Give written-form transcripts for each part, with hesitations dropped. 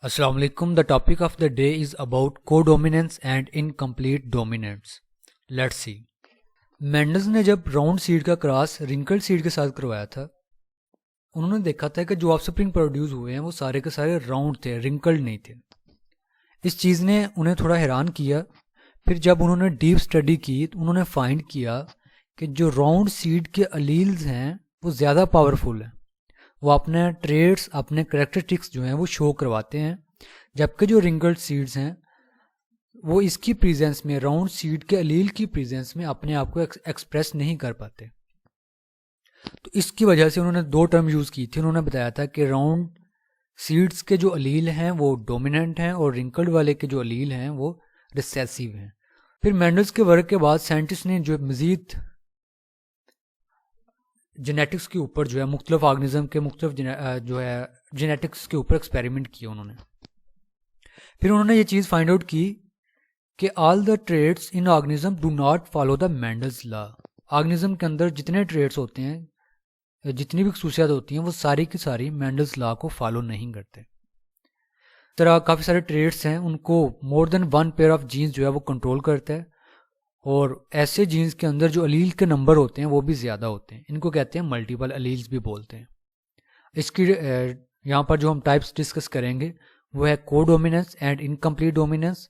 Assalamu alaikum. The topic of the day is about codominance and incomplete dominance. Let's see. Mendel's ने जब round seed का cross wrinkled seed के साथ करवाया था, उन्होंने देखा था कि जो ऑफस्प्रिंग प्रोड्यूस हुए हैं वो सारे के सारे राउंड थे, रिंकल्ड नहीं थे। इस चीज़ ने उन्हें थोड़ा हैरान किया। फिर जब उन्होंने डीप स्टडी की तो उन्होंने फाइंड किया कि जो राउंड सीड के अलील्स हैं वो ज़्यादा पावरफुल हैं। वो अपने ट्रेड्स, अपने करेक्टरिस्टिक्स जो हैं वो शो करवाते हैं, जबकि जो रिंकल्ड सीड्स हैं वो इसकी प्रेजेंस में, राउंड सीड के अलील की प्रेजेंस में अपने आप को एक्सप्रेस नहीं कर पाते। तो इसकी वजह से उन्होंने दो टर्म यूज़ की थी। उन्होंने बताया था कि राउंड सीड्स के जो अलील हैं वो डोमिनेंट हैं और रिंकल्ड वाले के जो अलील हैं वो रिसेसिव हैं। फिर मेंडल्स के वर्क के बाद साइंटिस्ट ने जो मज़ीद जेनेटिक्स के ऊपर जो है मुख्तलिफ ऑर्गेनिज्म के मुख्तलिफ जो है जेनेटिक्स के ऊपर एक्सपेरिमेंट किए उन्होंने। फिर उन्होंने ये चीज़ फाइंड आउट की कि all the traits in organism do not follow the Mendel's law. Organism के अंदर जितने ट्रेड्स होते हैं, जितनी भी खसूसियात होती हैं, वो सारी की सारी मेंडल्स लॉ को फॉलो नहीं करते। इस तरह काफ़ी सारे ट्रेड्स हैं, उनको more than one pair of genes जो है वो कंट्रोल करता है, और ऐसे जीन्स के अंदर जो अलील के नंबर होते हैं वो भी ज़्यादा होते हैं। इनको कहते हैं मल्टीपल अलील्स भी बोलते हैं। इसकी यहाँ पर जो हम टाइप्स डिस्कस करेंगे वो है कोडोमिनेंस एंड इनकम्प्लीट डोमिनेंस।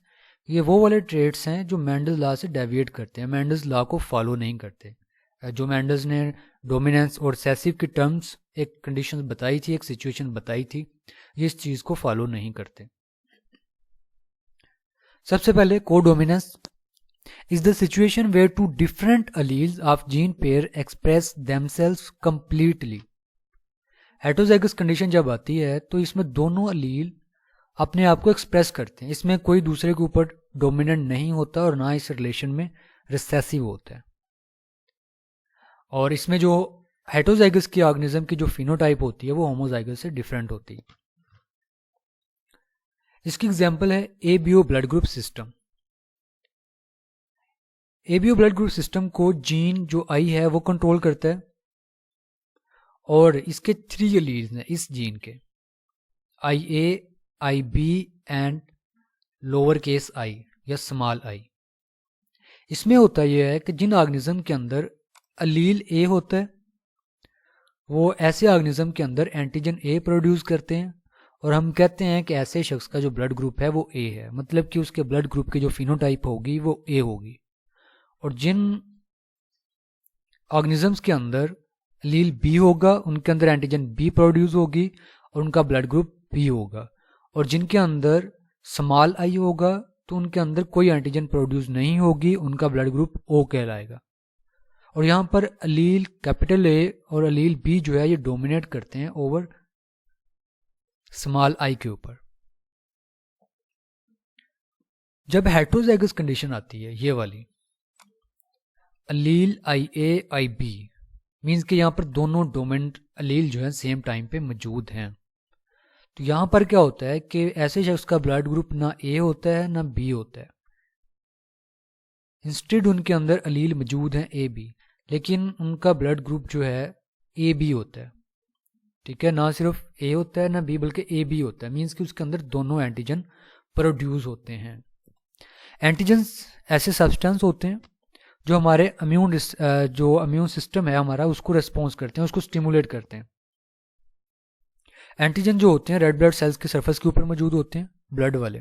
ये वो वाले ट्रेड्स हैं जो मेंडल्स लॉ से डेविएट करते हैं, मेंडल्स लॉ को फॉलो नहीं करते। जो मेंडल्स ने डोमिनेंस और सेसिव की टर्म्स एक कंडीशन बताई थी, एक सिचुएशन बताई थी, ये इस चीज़ को फॉलो नहीं करते। सबसे पहले codominance is the situation where two different alleles of gene pair express themselves completely. Heterozygous condition जब आती है तो इसमें दोनों अलील अपने आप को एक्सप्रेस करते हैं, इसमें कोई दूसरे के ऊपर डोमिनेंट नहीं होता और ना इस रिलेशन में रिसेसिव होता है। और इसमें जो हेटरोजाइगस की ऑर्गेनिज्म की जो फिनोटाइप होती है वो होमोजाइगस से डिफरेंट होती है। इसकी एग्जांपल है ABO blood group system. ABO blood group system को जीन जो आई है वो कंट्रोल करता है, और इसके 3 अलील्स हैं इस जीन के, I A, I B and lower case I या स्मॉल आई। इसमें होता यह है कि जिन ऑर्गेनिज्म के अंदर अलील ए होता है वो ऐसे ऑर्गेनिज्म के अंदर एंटीजन ए प्रोड्यूस करते हैं, और हम कहते हैं कि ऐसे शख्स का जो ब्लड ग्रुप है वो ए है, मतलब कि उसके ब्लड ग्रुप की जो फिनोटाइप होगी वो ए होगी। और जिन ऑर्गेनिजम्स के अंदर अलील बी होगा उनके अंदर एंटीजन बी प्रोड्यूस होगी और उनका ब्लड ग्रुप बी होगा, और जिनके अंदर स्मॉल आई होगा तो उनके अंदर कोई एंटीजन प्रोड्यूस नहीं होगी, उनका ब्लड ग्रुप ओ कहलाएगा। और यहाँ पर अलील कैपिटल ए और अलील बी जो है ये डोमिनेट करते हैं ओवर स्मॉल आई के ऊपर। जब हेटरोजाइगस कंडीशन आती है ये वाली, अलील आई ए आई बी, मीन्स कि यहाँ पर दोनों डोमिनेंट अलील जो है सेम टाइम पे मौजूद हैं। तो यहाँ पर क्या होता है कि ऐसे शख्स का ब्लड ग्रुप ना ए होता है ना बी होता है, इंस्टेड उनके अंदर अलील मौजूद हैं ए बी, लेकिन उनका ब्लड ग्रुप जो है ए बी होता है। ठीक है, ना सिर्फ ए होता है ना बी बल्कि ए बी होता है, मीन्स कि उसके अंदर दोनों एंटीजन प्रोड्यूस होते हैं। एंटीजन्स ऐसे सब्सटेंस होते हैं जो हमारे जो इम्यून सिस्टम है हमारा उसको रिस्पॉन्स करते हैं, उसको स्टिमुलेट करते हैं। एंटीजन जो होते हैं रेड ब्लड सेल्स के सरफेस के ऊपर मौजूद होते हैं, ब्लड वाले।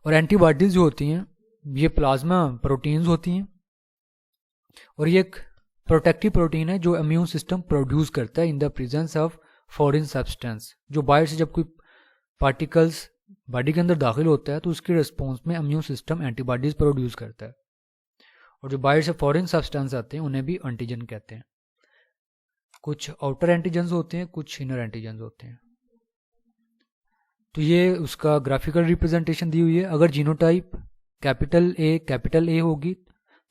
और एंटीबॉडीज जो होती हैं ये प्लाज्मा प्रोटीन्स होती हैं, और ये एक प्रोटेक्टिव प्रोटीन है जो इम्यून सिस्टम प्रोड्यूस करता है in the presence of foreign substance. जो बाहर से जब कोई पार्टिकल्स बॉडी के अंदर दाखिल होता है तो उसके रिस्पॉन्स में इम्यून सिस्टम एंटीबॉडीज प्रोड्यूस करता है, और जो बाहर से फॉरेन सब्सटेंस आते हैं उन्हें भी एंटीजन कहते हैं। कुछ आउटर एंटीजन्स होते हैं, कुछ इनर एंटीजन्स होते हैं। तो ये उसका ग्राफिकल रिप्रेजेंटेशन दी हुई है। अगर जीनोटाइप कैपिटल ए होगी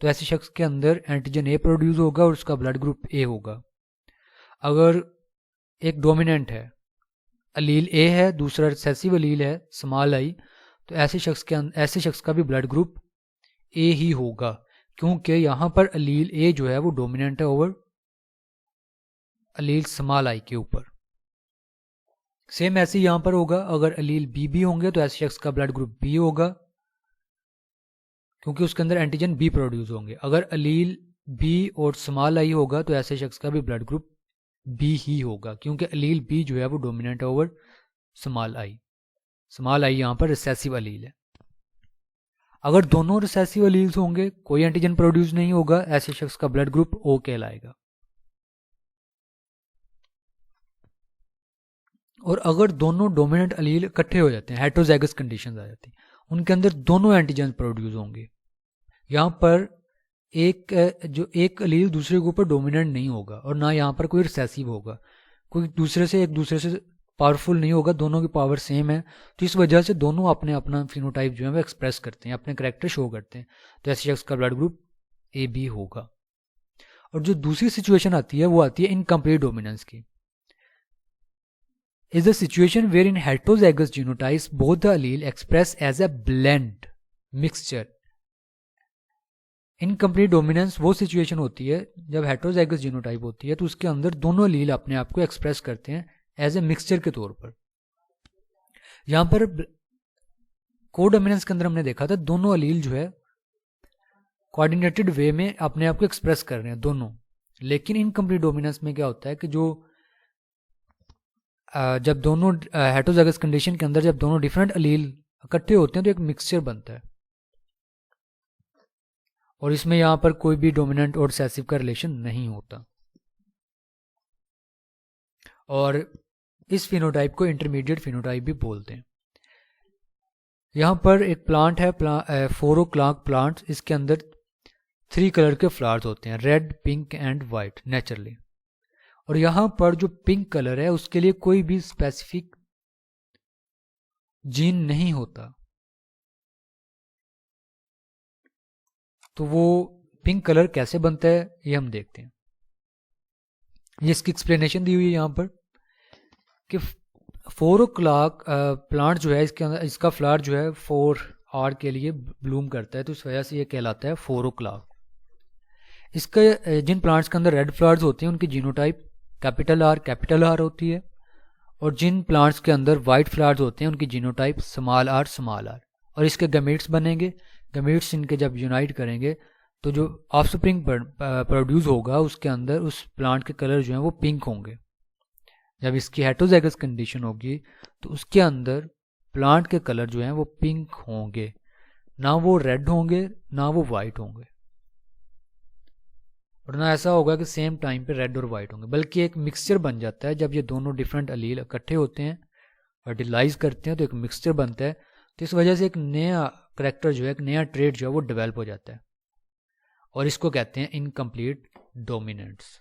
तो ऐसे शख्स के अंदर एंटीजन ए प्रोड्यूस होगा और उसका ब्लड ग्रुप ए होगा। अगर एक डोमिनेंट है, अलील ए है, दूसरा रिसेसिव अलील है स्मॉल आई, तो ऐसे शख्स का भी ब्लड ग्रुप ए ही होगा, क्योंकि यहाँ पर अलील ए जो है वो डोमिनेंट है ओवर अलील स्मॉल आई के ऊपर। सेम ऐसे यहाँ पर होगा, अगर अलील बी भी होंगे तो ऐसे शख्स का ब्लड ग्रुप बी होगा, क्योंकि उसके अंदर एंटीजन बी प्रोड्यूस होंगे। अगर अलील बी और स्मॉल आई होगा तो ऐसे शख्स का भी ब्लड ग्रुप बी ही होगा, क्योंकि अलील बी जो है वो dominant over small I. Small I यहाँ पर रिसेसिव अलील है। अगर दोनों रिसेसिव अलील्स होंगे, कोई एंटीजन प्रोड्यूस नहीं होगा, ऐसे शख्स का ब्लड ग्रुप ओ कहलाएगा। और अगर दोनों डोमिनेंट अलील इकट्ठे हो जाते हैं, हेटेरोजाइगस कंडीशन आ जाती हैं, उनके अंदर दोनों एंटीजन प्रोड्यूस होंगे। यहाँ पर एक अलील दूसरे के ऊपर डोमिनेंट नहीं होगा और ना यहाँ पर कोई रिसेसिव होगा, कोई एक दूसरे से पावरफुल नहीं होगा, दोनों की पावर सेम है। तो इस वजह से दोनों अपने अपना फिनोटाइप जो है वो एक्सप्रेस करते हैं, अपने करेक्टर शो करते हैं। तो ऐसे शख्स का ब्लड ग्रुप ए बी होगा। और जो दूसरी सिचुएशन आती है वो आती है इनकम्प्लीट डोमिनेंस की। is a situation wherein heterozygous genotypes both the allele express as a blend mixture. Incomplete dominance वो सिचुएशन होती है जब हेटेरोजाइगस जीनोटाइप होती है तो उसके अंदर दोनों अलील अपने आप को एक्सप्रेस करते हैं एज ए मिक्सचर के तौर पर। यहां पर कोडोमिनेंस के अंदर हमने देखा था दोनों अलील जो है कोऑर्डिनेटेड वे में अपने आप को एक्सप्रेस कर रहे हैं दोनों। लेकिन इनकम्प्लीट डोमिनेंस में क्या होता है कि जो जब दोनों हेटेरोजाइगस कंडीशन के अंदर जब दोनों डिफरेंट अलील इकट्ठे होते हैं तो एक मिक्सचर बनता है, और इसमें यहां पर कोई भी डोमिनेंट और रिसेसिव का रिलेशन नहीं होता। और इस फिनोटाइप को इंटरमीडिएट फिनोटाइप भी बोलते हैं। यहां पर एक प्लांट है 4 o'clock प्लांट, इसके अंदर 3 कलर के फ्लावर्स होते हैं, red, pink and white naturally. और यहां पर जो पिंक कलर है उसके लिए कोई भी स्पेसिफिक जीन नहीं होता, तो वो पिंक कलर कैसे बनता है ये हम देखते हैं। ये इसकी एक्सप्लेनेशन दी हुई है यहाँ पर कि 4 o'clock प्लांट जो है इसके अंदर इसका फ्लावर जो है 4 आवर के लिए ब्लूम करता है, तो इस वजह से ये कहलाता है 4 o'clock। इसका जिन प्लांट्स के अंदर रेड फ्लावर्स होते हैं उनकी जीनोटाइप कैपिटल आर होती है, और जिन प्लांट्स के अंदर वाइट फ्लावर्स होते हैं उनकी जीनोटाइप स्मॉल आर। और इसके गमेट्स बनेंगे, गमेट्स इनके जब यूनाइट करेंगे तो जो ऑफस्प्रिंग प्रोड्यूस होगा उसके अंदर उस प्लांट के कलर जो हैं वो पिंक होंगे। जब इसकी हेटेरोजाइगस कंडीशन होगी तो उसके अंदर प्लांट के कलर जो हैं वो पिंक होंगे, ना वो रेड होंगे ना वो वाइट होंगे, और ना ऐसा होगा कि सेम टाइम पे रेड और वाइट होंगे, बल्कि एक मिक्सचर बन जाता है। जब ये दोनों डिफरेंट अलील इकट्ठे होते हैं फर्टिलाइज करते हैं तो एक मिक्सचर बनता है। तो इस वजह से एक नया करेक्टर जो है, एक नया ट्रेट जो है वो डेवलप हो जाता है, और इसको कहते हैं इनकम्प्लीट डोमिनेंस।